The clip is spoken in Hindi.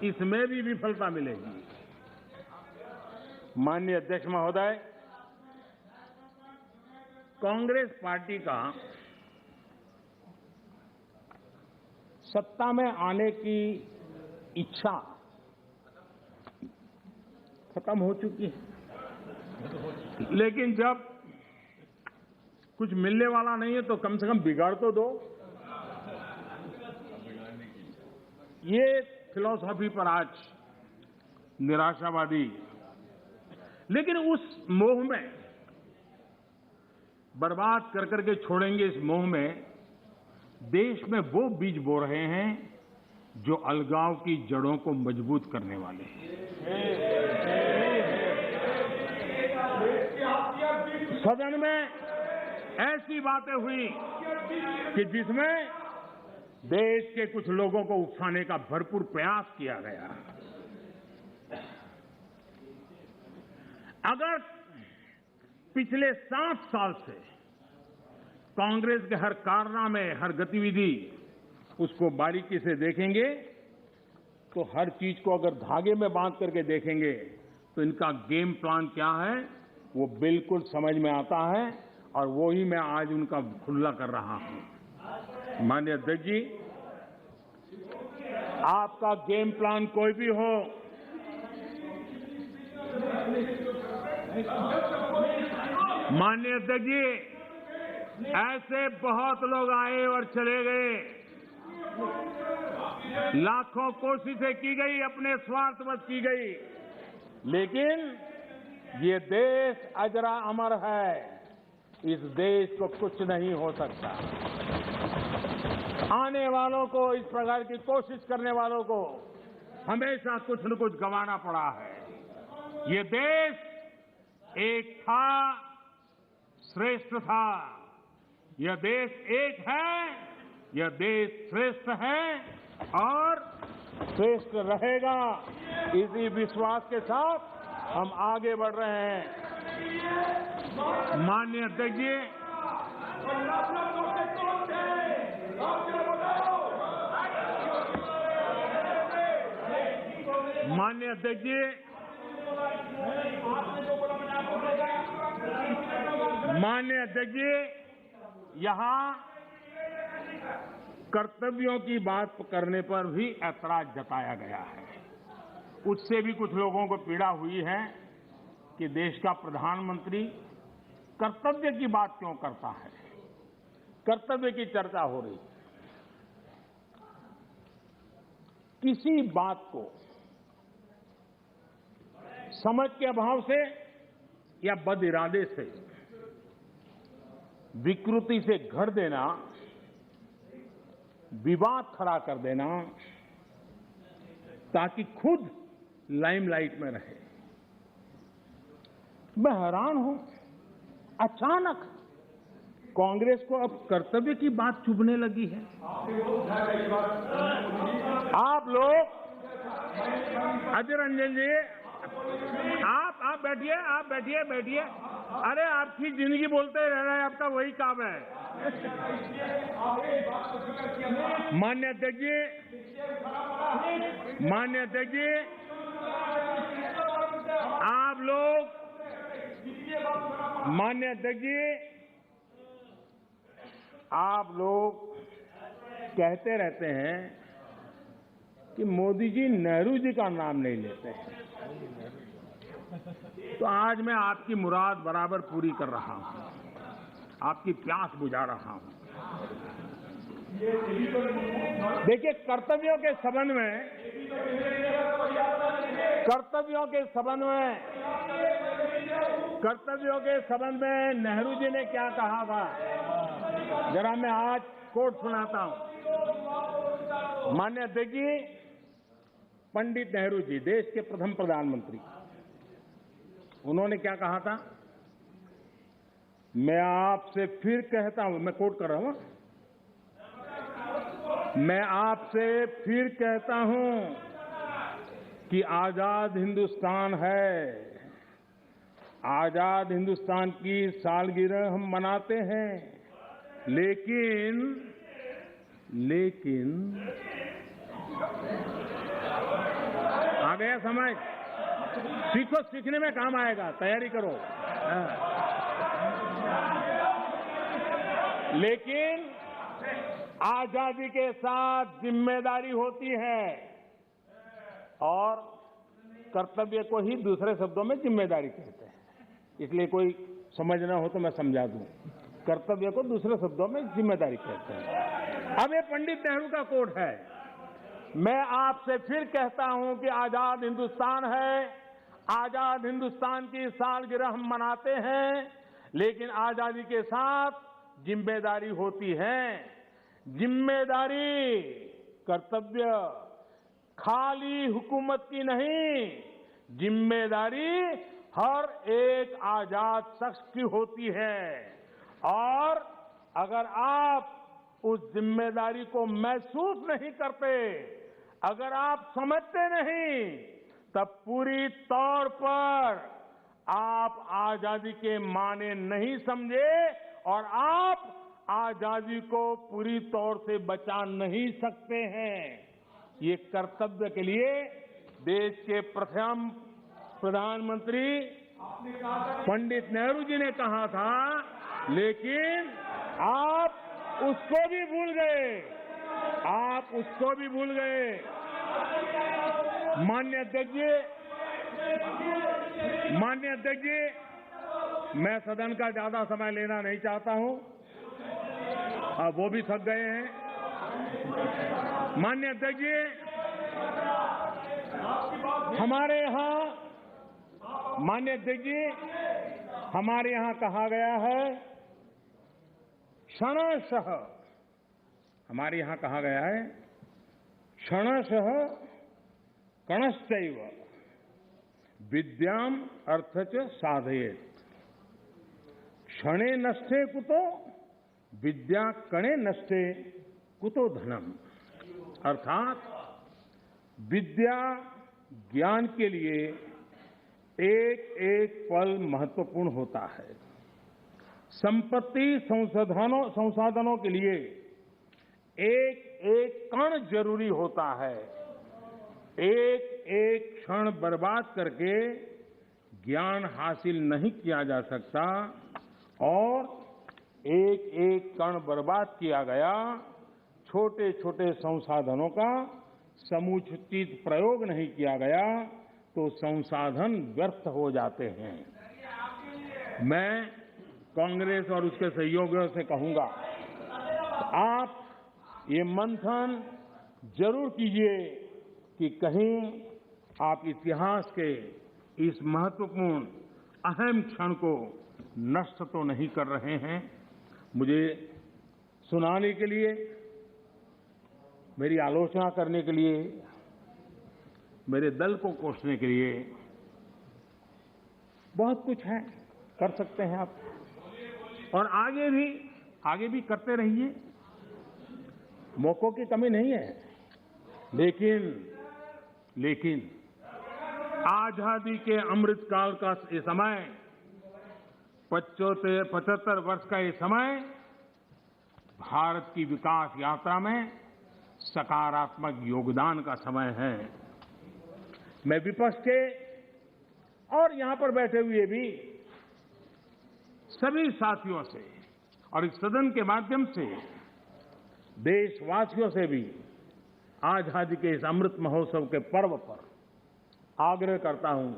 इसमें भी विफलता मिलेगी। माननीय अध्यक्ष महोदय, कांग्रेस पार्टी का सत्ता में आने की इच्छा खत्म हो चुकी है, लेकिन जब कुछ मिलने वाला नहीं है तो कम से कम बिगाड़ तो दो। ये फिलॉसफी पर आज निराशावादी, लेकिन उस मोह में बर्बाद कर करके छोड़ेंगे। इस मोह में देश में वो बीज बो रहे हैं जो अलगाव की जड़ों को मजबूत करने वाले हैं। सदन में ऐसी बातें हुई कि जिसमें देश के कुछ लोगों को उकसाने का भरपूर प्रयास किया गया। अगर पिछले 7 साल से कांग्रेस के हर कारनामे, हर गतिविधि उसको बारीकी से देखेंगे तो हर चीज को अगर धागे में बांध करके देखेंगे तो इनका गेम प्लान क्या है वो बिल्कुल समझ में आता है, और वो ही मैं आज उनका खुला कर रहा हूं। माननीय अध्यक्ष जी, आपका गेम प्लान कोई भी हो, माननीय अध्यक्ष जी, ऐसे बहुत लोग आए और चले गए, लाखों कोशिशें की गई, अपने स्वार्थवश की गई, लेकिन ये देश अजरा अमर है। इस देश को कुछ नहीं हो सकता। आने वालों को, इस प्रकार की कोशिश करने वालों को हमेशा कुछ न कुछ गंवाना पड़ा है। ये देश एक था, श्रेष्ठ था। यह देश एक है, यह देश श्रेष्ठ है और श्रेष्ठ रहेगा। इसी विश्वास के साथ हम आगे बढ़ रहे हैं। माननीय अध्यक्ष जी, माननीय अध्यक्ष जी, माननीय अध्यक्ष जी, यहां कर्तव्यों की बात करने पर भी ऐतराज जताया गया है। उससे भी कुछ लोगों को पीड़ा हुई है कि देश का प्रधानमंत्री कर्तव्य की बात क्यों करता है, कर्तव्य की चर्चा हो रही है। किसी बात को समझ के अभाव से या बद इरादे से विकृति से घर देना, विवाद खड़ा कर देना ताकि खुद लाइमलाइट में रहे। मैं हैरान हूं, अचानक कांग्रेस को अब कर्तव्य की बात चुभने लगी है। आप लोग, अजय रंजन जी, आप बैठिए, आप बैठिए। अरे आपकी जिंदगी बोलते ही रहना है, आपका वही काम है। माननीय अध्यक्ष जी, माननीय अध्यक्ष जी, आप लोग, माननीय अध्यक्ष जी, आप लोग कहते रहते हैं कि मोदी जी नेहरू जी का नाम नहीं लेते हैं, तो आज मैं आपकी मुराद बराबर पूरी कर रहा हूं, आपकी प्यास बुझा रहा हूं। देखिए, कर्तव्यों के संबंध में नेहरू जी ने क्या कहा था, जरा मैं आज कोट सुनाता हूं। माननीय अध्यक्ष जी, पंडित नेहरू जी, देश के प्रथम प्रधानमंत्री, उन्होंने क्या कहा था? मैं आपसे फिर कहता हूं, मैं कोट कर रहा हूं, मैं आपसे फिर कहता हूं कि आजाद हिंदुस्तान है। आजाद हिंदुस्तान की सालगिरह हम मनाते हैं, लेकिन गया समय। सीखो, सीखने में काम आएगा, तैयारी करो। लेकिन आजादी के साथ जिम्मेदारी होती है और कर्तव्य को ही दूसरे शब्दों में जिम्मेदारी कहते हैं। इसलिए कोई समझ ना हो तो मैं समझा दूं, कर्तव्य को दूसरे शब्दों में जिम्मेदारी कहते हैं। अब ये पंडित नेहरू का कोट है। मैं आपसे फिर कहता हूं कि आजाद हिंदुस्तान है, आजाद हिंदुस्तान की सालगिरह हम मनाते हैं, लेकिन आजादी के साथ जिम्मेदारी होती है। जिम्मेदारी, कर्तव्य खाली हुकूमत की नहीं, जिम्मेदारी हर एक आजाद शख्स की होती है। और अगर आप उस जिम्मेदारी को महसूस नहीं करते, अगर आप समझते नहीं, तब पूरी तौर पर आप आजादी के माने नहीं समझे और आप आजादी को पूरी तौर से बचा नहीं सकते हैं। ये कर्तव्य के लिए देश के प्रथम प्रधानमंत्री पंडित नेहरू जी ने कहा था, लेकिन आप उसको भी भूल गए, आप उसको भी भूल गए। माननीय अध्यक्ष जी, मैं सदन का ज्यादा समय लेना नहीं चाहता हूं, अब वो भी थक गए हैं। माननीय अध्यक्ष जी, हमारे यहां कहा गया है क्षणशः, हमारे यहां कहा गया है क्षणशः कणश्चैव विद्याम अर्थ च साधयेत्। क्षणे नष्टे कुतो विद्या कणे नष्टे कुतो धनम। अर्थात विद्या, ज्ञान के लिए एक एक पल महत्वपूर्ण होता है। संपत्ति संसाधनों के लिए एक एक कण जरूरी होता है। एक एक क्षण बर्बाद करके ज्ञान हासिल नहीं किया जा सकता और एक एक कण बर्बाद किया गया, छोटे छोटे संसाधनों का समुचित प्रयोग नहीं किया गया तो संसाधन व्यर्थ हो जाते हैं। मैं कांग्रेस और उसके सहयोगियों से कहूंगा, आप ये मंथन जरूर कीजिए कि कहीं आप इतिहास के इस महत्वपूर्ण अहम क्षण को नष्ट तो नहीं कर रहे हैं। मुझे सुनाने के लिए, मेरी आलोचना करने के लिए, मेरे दल को कोसने के लिए बहुत कुछ है, कर सकते हैं आप, और आगे भी करते रहिए, मौकों की कमी नहीं है। लेकिन आजादी के अमृतकाल का ये समय, 75 वर्ष का ये समय भारत की विकास यात्रा में सकारात्मक योगदान का समय है। मैं विपक्ष के और यहां पर बैठे हुए भी सभी साथियों से और इस सदन के माध्यम से देशवासियों से भी आजादी के इस अमृत महोत्सव के पर्व पर आग्रह करता हूं